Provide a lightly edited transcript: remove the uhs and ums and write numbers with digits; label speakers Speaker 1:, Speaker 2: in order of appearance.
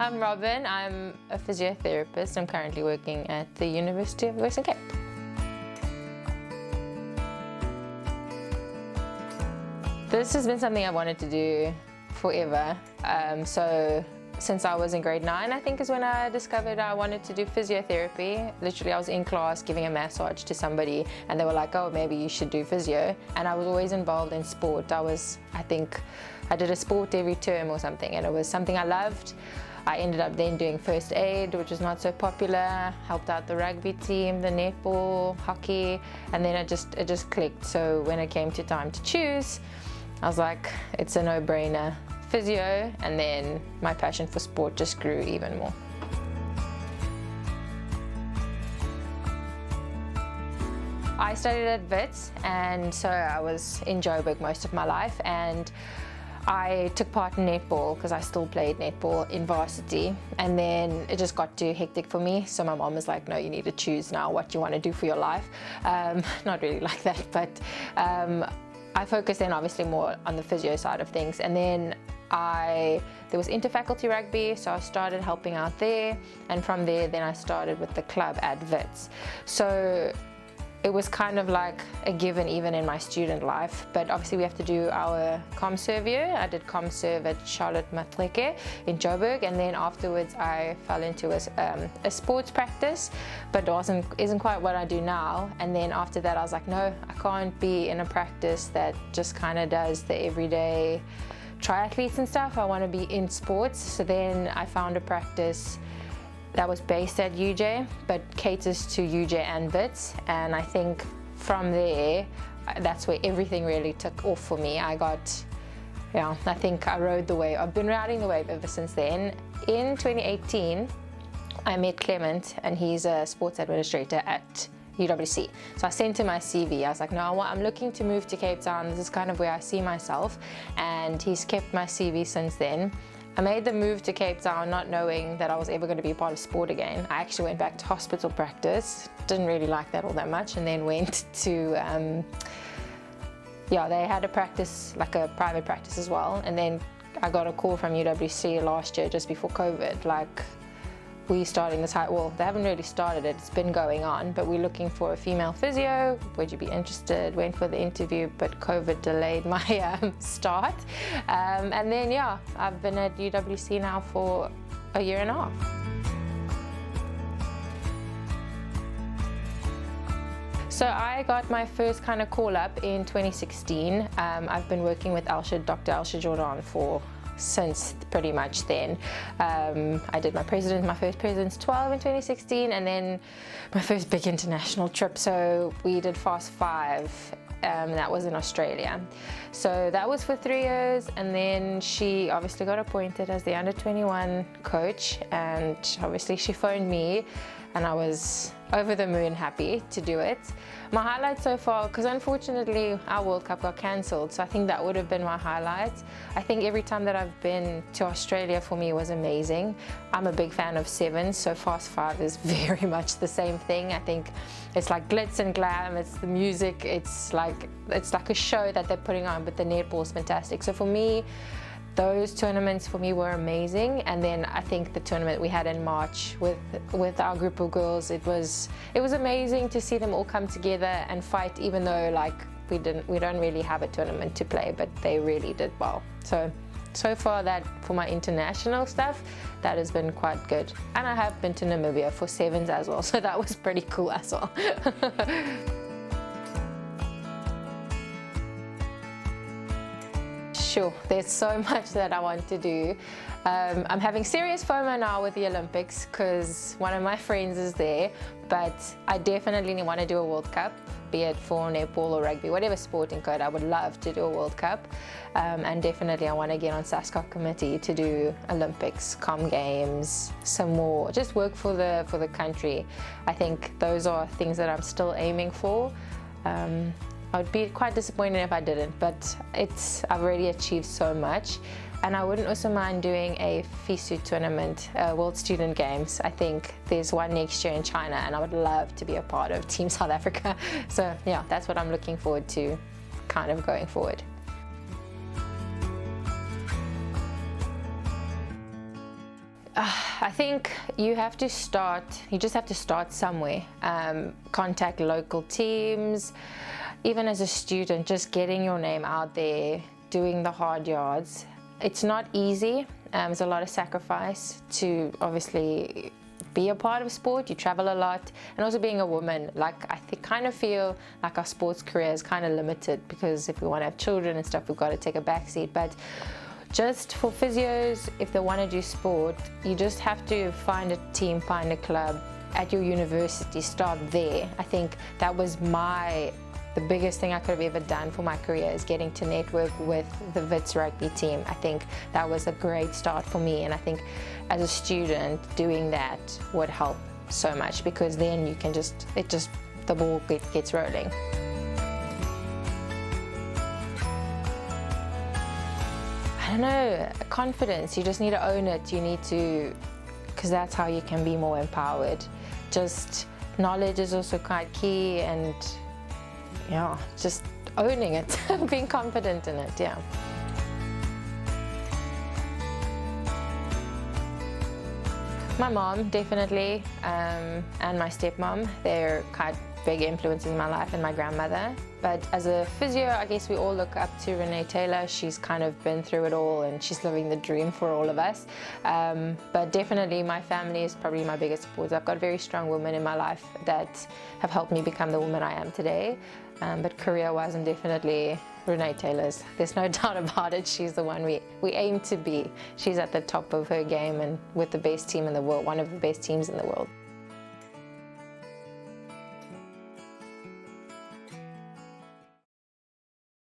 Speaker 1: I'm Robyn. I'm a physiotherapist. I'm currently working at the University of Western Cape. This has been something I wanted to do forever. So since I was in grade 9, I think is when I discovered I wanted to do physiotherapy. Literally, I was in class giving a massage to somebody and they were like, oh, maybe you should do physio. And I was always involved in sport. I think I did a sport every term or something, and it was something I loved. I ended up then doing first aid, which was not so popular, helped out the rugby team, the netball, hockey, and then it just clicked. So when it came to time to choose, I was like, it's a no-brainer. Physio, and then my passion for sport just grew even more. I studied at Wits, and so I was in Joburg most of my life, and I took part in netball because I still played netball in varsity, and then it just got too hectic for me. So my mom was like, no, you need to choose now what you want to do for your life. Not really like that, but I focused then obviously more on the physio side of things, and then there was interfaculty rugby, so I started helping out there, and from there then I started with the club at Wits. So it was kind of like a given even in my student life, but obviously we have to do our ComServe year. I did ComServe at Charlotte Matreke in Joburg, and then afterwards I fell into a sports practice, but isn't quite what I do now. And then after that I was like, no, I can't be in a practice that just kind of does the everyday triathletes and stuff. I want to be in sports. So then I found a practice that was based at UJ but caters to UJ and Wits, and I think from there that's where everything really took off for me. I think I rode the wave. I've been riding the wave ever since then. In 2018 I met Clement, and he's a sports administrator at UWC. So I sent him my CV. I was like, no, I'm looking to move to Cape Town. This is kind of where I see myself. And he's kept my CV since then. I made the move to Cape Town not knowing that I was ever going to be part of sport again. I actually went back to hospital practice. Didn't really like that all that much, and then went to, they had a practice, like a private practice as well. And then I got a call from UWC last year, just before COVID, like, we're starting this, well, they haven't really started it, it's been going on, but we're looking for a female physio. Would you be interested? Went for the interview, but COVID delayed my start. And then, I've been at UWC now for a year and a half. So I got my first kind of call up in 2016. I've been working with Dr. Elsha Jordan since pretty much then. I did my first President's 12 in 2016, and then my first big international trip. So we did Fast 5, that was in Australia. So that was for 3 years, and then she obviously got appointed as the under-21 coach, and obviously she phoned me, and I was over the moon happy to do it. My highlight so far, because unfortunately our World Cup got cancelled, so I think that would have been my highlight. I think every time that I've been to Australia for me was amazing. I'm a big fan of sevens, so Fast 5 is very much the same thing. I think it's like glitz and glam, it's the music, it's like a show that they're putting on, but the netball is fantastic. So for me, those tournaments for me were amazing. And then I think the tournament we had in March with our group of girls, it was amazing to see them all come together and fight, even though like we don't really have a tournament to play, but they really did well. So far, that for my international stuff, that has been quite good. And I have been to Namibia for sevens as well, so that was pretty cool as well. Sure, there's so much that I want to do. I'm having serious FOMO now with the Olympics because one of my friends is there, but I definitely want to do a World Cup, be it for netball or rugby, whatever sporting code. I would love to do a World Cup, and definitely I want to get on SASCOC committee to do Olympics, Com Games, some more, just work for the country. I think those are things that I'm still aiming for. I would be quite disappointed if I didn't, but I've already achieved so much. And I wouldn't also mind doing a PHYSIO tournament, World Student Games. I think there's one next year in China, and I would love to be a part of Team South Africa. So yeah, that's what I'm looking forward to kind of going forward. I think you just have to start somewhere. Contact local teams. Even as a student, just getting your name out there, doing the hard yards. It's not easy. There's a lot of sacrifice to obviously be a part of sport. You travel a lot, and also being a woman, like I kind of feel like our sports career is kind of limited, because if we want to have children and stuff, we've got to take a backseat. But just for physios, if they want to do sport, you just have to find a team, find a club at your university, start there. I think that was the biggest thing I could have ever done for my career, is getting to network with the Wits rugby team. I think that was a great start for me, and I think as a student doing that would help so much, because then you can the ball gets rolling. I don't know, confidence. You just need to own it. You need to, because that's how you can be more empowered. Just knowledge is also quite key, and yeah, just owning it, being confident in it, yeah. My mom, definitely, and my stepmom, they're quite big influences in my life, and my grandmother. But as a physio, I guess we all look up to Renee Taylor. She's kind of been through it all, and she's living the dream for all of us. But definitely my family is probably my biggest support. I've got very strong women in my life that have helped me become the woman I am today. But career-wise, I'm definitely Renee Taylor's. There's no doubt about it. She's the one we aim to be. She's at the top of her game, and with the best team in the world, one of the best teams in the world.